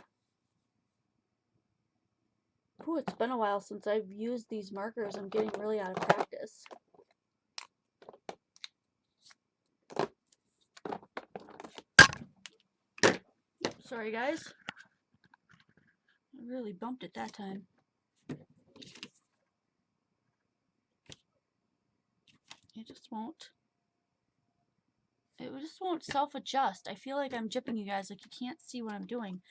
Ooh, it's been a while since I've used these markers. I'm getting really out of practice. Sorry guys. I really bumped it that time. It just won't self-adjust. I feel like I'm jipping you guys, like you can't see what I'm doing.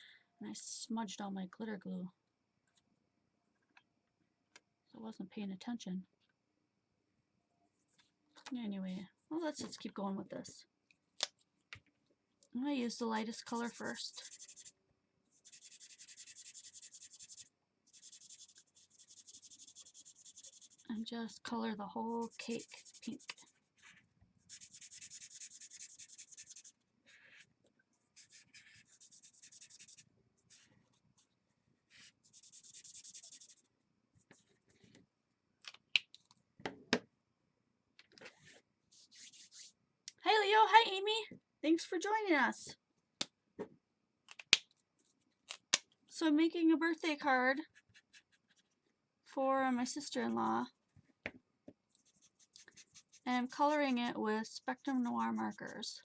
And I smudged all my glitter glue. So I wasn't paying attention. Anyway, well, let's just keep going with this. I'm going to use the lightest color first. And just color the whole cake pink. Hey Leo, hi Amy. Thanks for joining us. So I'm making a birthday card for my sister-in-law. And I'm coloring it with Spectrum Noir markers.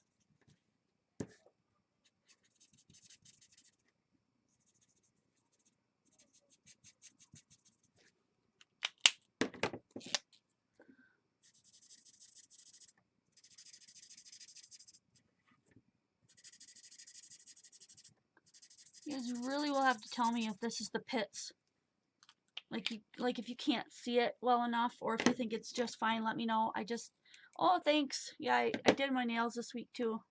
You guys really will have to tell me if this is the pits. Like if you can't see it well enough, or if you think it's just fine, let me know. Oh, thanks. Yeah, I did my nails this week too.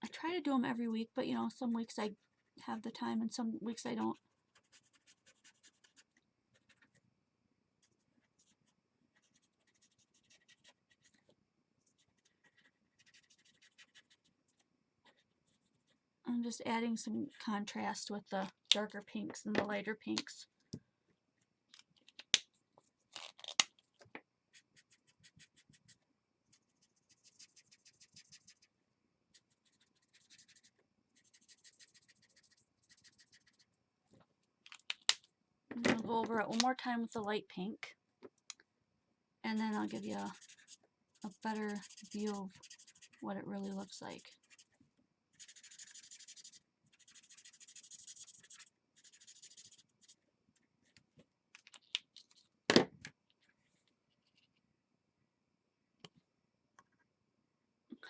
I try to do them every week, but you know, some weeks I have the time and some weeks I don't. I'm just adding some contrast with the darker pinks and the lighter pinks. I'm going to go over it one more time with the light pink, and then I'll give you a better view of what it really looks like.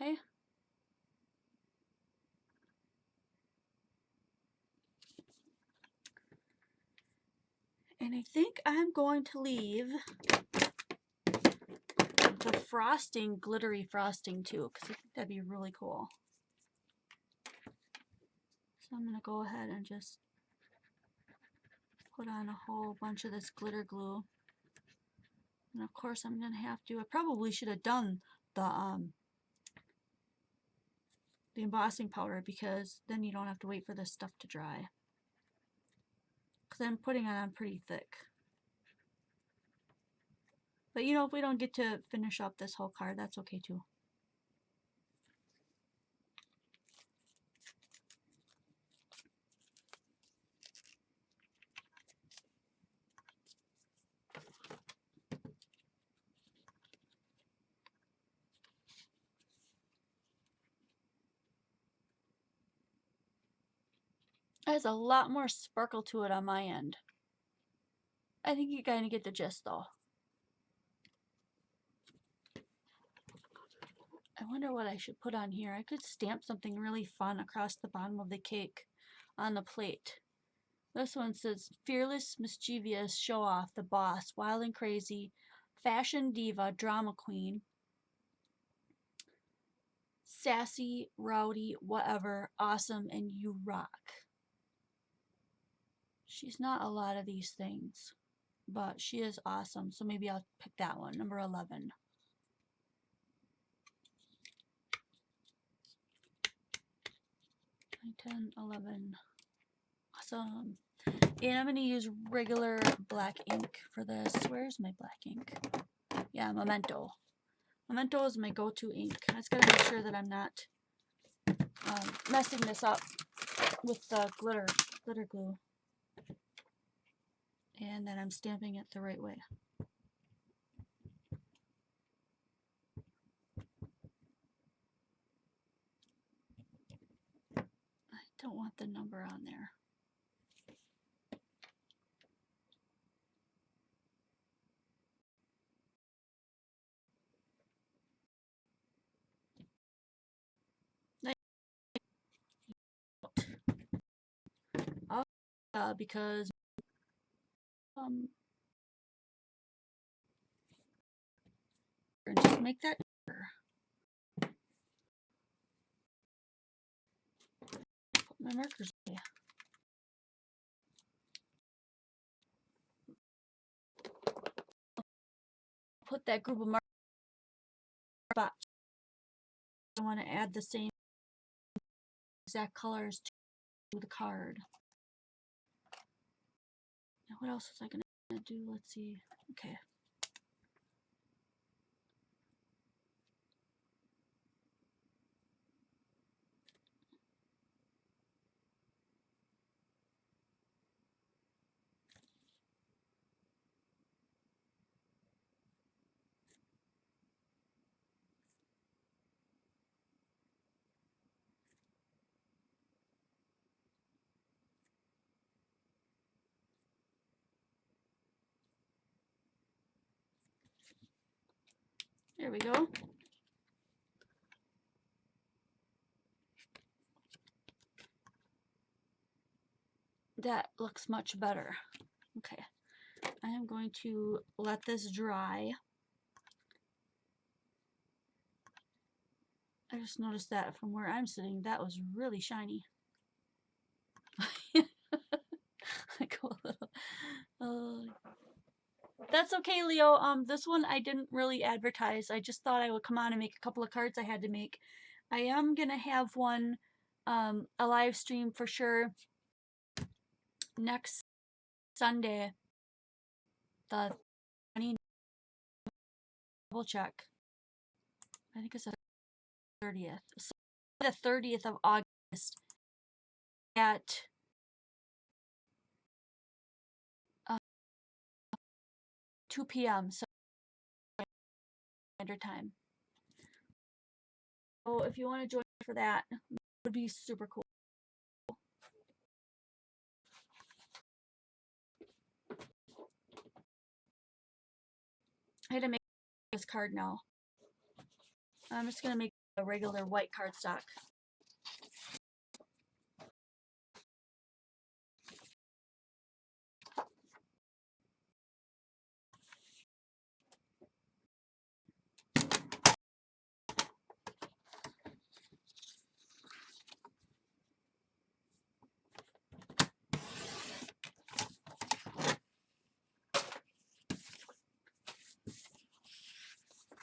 Okay. And I think I'm going to leave the frosting, glittery frosting too, because I think that'd be really cool. So I'm going to go ahead and just put on a whole bunch of this glitter glue. And of course I'm going to have to, I probably should have done the embossing powder, because then you don't have to wait for this stuff to dry. Because I'm putting it on pretty thick. But you know, if we don't get to finish up this whole card, that's okay too. It has a lot more sparkle to it on my end. I think you kind of get the gist though. I wonder what I should put on here. I could stamp something really fun across the bottom of the cake on the plate. This one says, fearless, mischievous, show off, the boss, wild and crazy, fashion diva, drama queen, sassy, rowdy, whatever, awesome, and you rock. She's not a lot of these things, but she is awesome, so maybe I'll pick that one, number 11. 10, 11. Awesome. And I'm going to use regular black ink for this. Where's my black ink? Yeah, Memento. Memento is my go-to ink. I just got to make sure that I'm not messing this up with the glitter glue. And that I'm stamping it the right way. I don't want the number on there. Because just make that put my markers away. Put that group of markers spot. I want to add the same exact colors to the card. Now what else was I going to do? Let's see. Okay. There we go. That looks much better. Okay. I am going to let this dry. I just noticed that from where I'm sitting, that was really shiny. That's okay, Leo. This one I didn't really advertise. I just thought I would come on and make a couple of cards I had to make. I am gonna have one, a live stream for sure next Sunday. The 20, double check. I think it's the 30th. So the 30th of August at 2 p.m. So standard time. if you want to join for that, it would be super cool. I had to make this card now. I'm just going to make a regular white cardstock.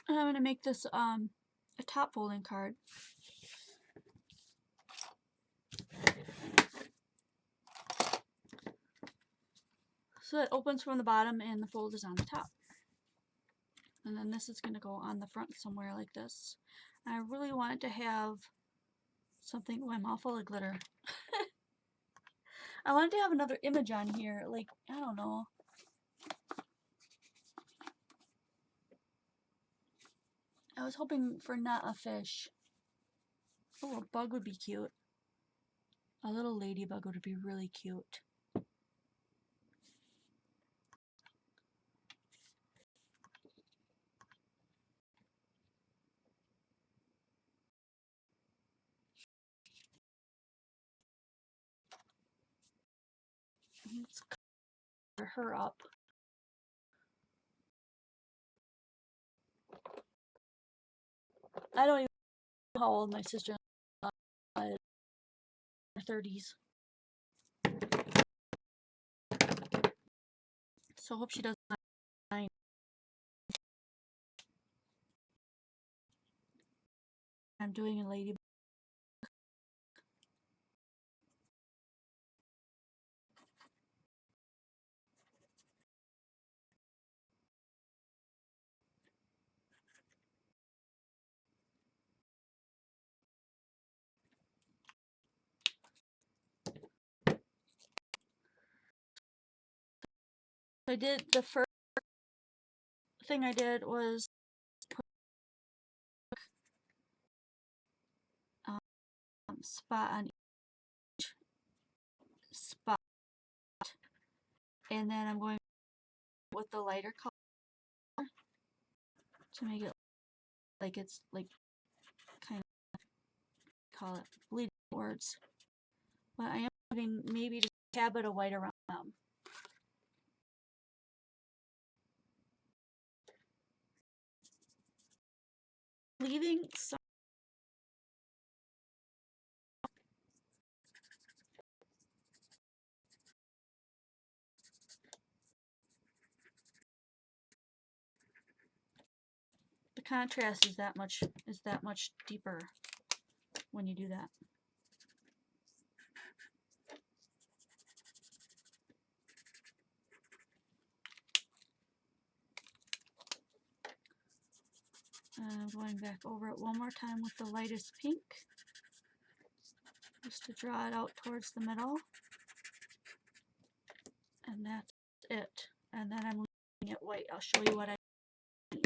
And I'm going to make this a top folding card. So it opens from the bottom and the fold is on the top. And then this is going to go on the front somewhere like this. I really wanted to have something. Oh, I'm all full of glitter. I wanted to have another image on here. Like, I don't know. I was hoping for not a fish. Oh, a bug would be cute. A little ladybug would be really cute. Let's cover her up. I don't even know how old my sister is. Her 30s. So I hope she doesn't mind. I'm doing a ladybug. I did the first thing I did was put spot on each spot, and then I'm going with the lighter color to make it like it's like kind of call it bleeding words. But I am putting maybe just a tad bit of white around them. Leaving some the contrast is that much deeper when you do that. I'm going back over it one more time with the lightest pink, just to draw it out towards the middle. And that's it. And then I'm leaving it white. I'll show you what I mean.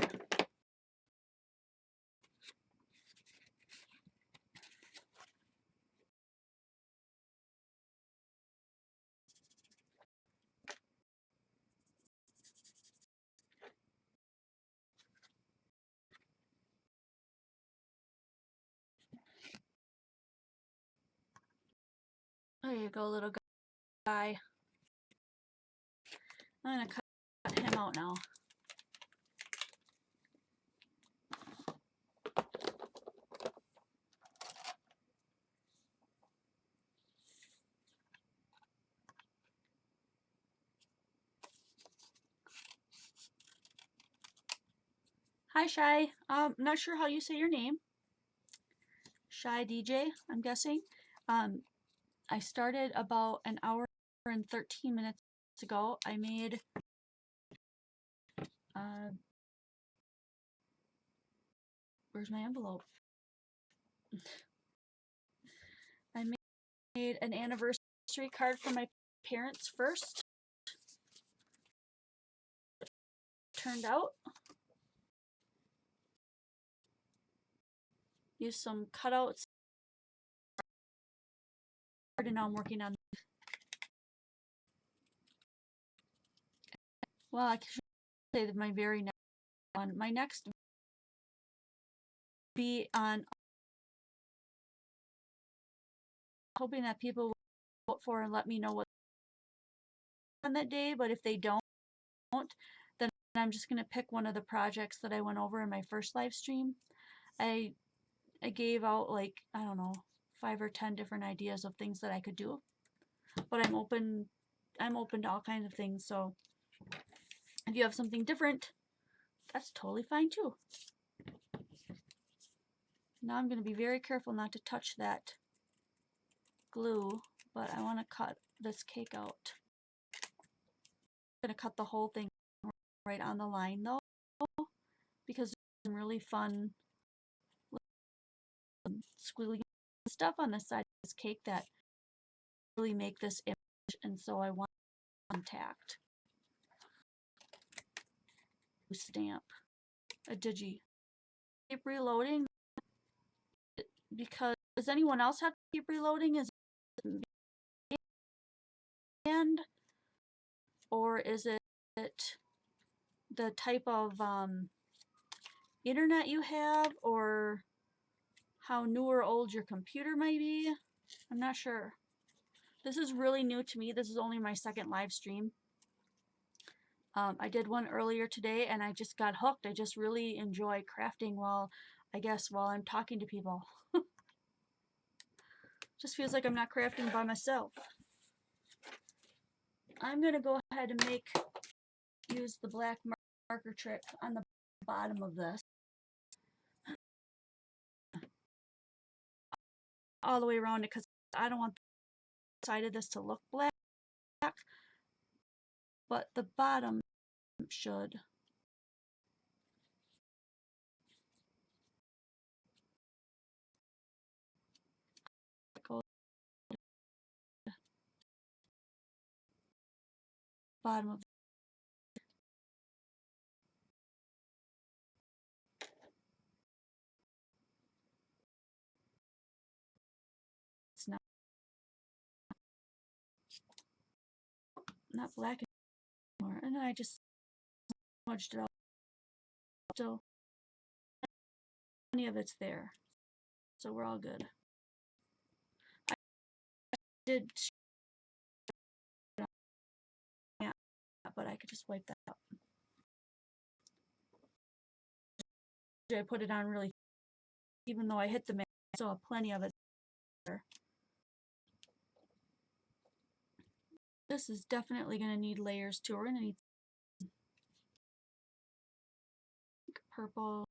There you go, little guy. I'm going to cut him out now. Hi, Shy. Not sure how you say your name. Shy DJ, I'm guessing. I started about an hour and 13 minutes ago. I made where's my envelope? I made an anniversary card for my parents first. Turned out. use some cutouts, and now I'm working on. Well, I should say that my very next one, my next be on hoping that people will vote for and let me know what on that day. But if they don't, then I'm just gonna pick one of the projects that I went over in my first live stream. I gave out like, I don't know, 5 or 10 different ideas of things that I could do, but I'm open to all kinds of things. So if you have something different, that's totally fine too. Now I'm going to be very careful not to touch that glue, but I want to cut this cake out. I'm going to cut the whole thing right on the line though, because there's some really fun squiggly stuff on the side of this cake that really make this image, and so I want contact. Stamp a digi. Keep reloading because does anyone else have to keep reloading? Is it and or is it the type of internet you have, or how new or old your computer might be? I'm not sure. This is really new to me. This is only my second live stream. I did one earlier today and I just got hooked. I just really enjoy crafting while I'm talking to people. Just feels like I'm not crafting by myself. I'm going to go ahead and use the black marker trick on the bottom of this. All the way around it because I don't want the side of this to look black, but the bottom should. Go bottom of it's not black anymore, and I just smudged it out. Still, plenty of it's there, so we're all good. I did, yeah, but I could just wipe that out. I put it on really, even though I hit the mat, I still have plenty of it there. This is definitely going to need layers too. We're going to need purple.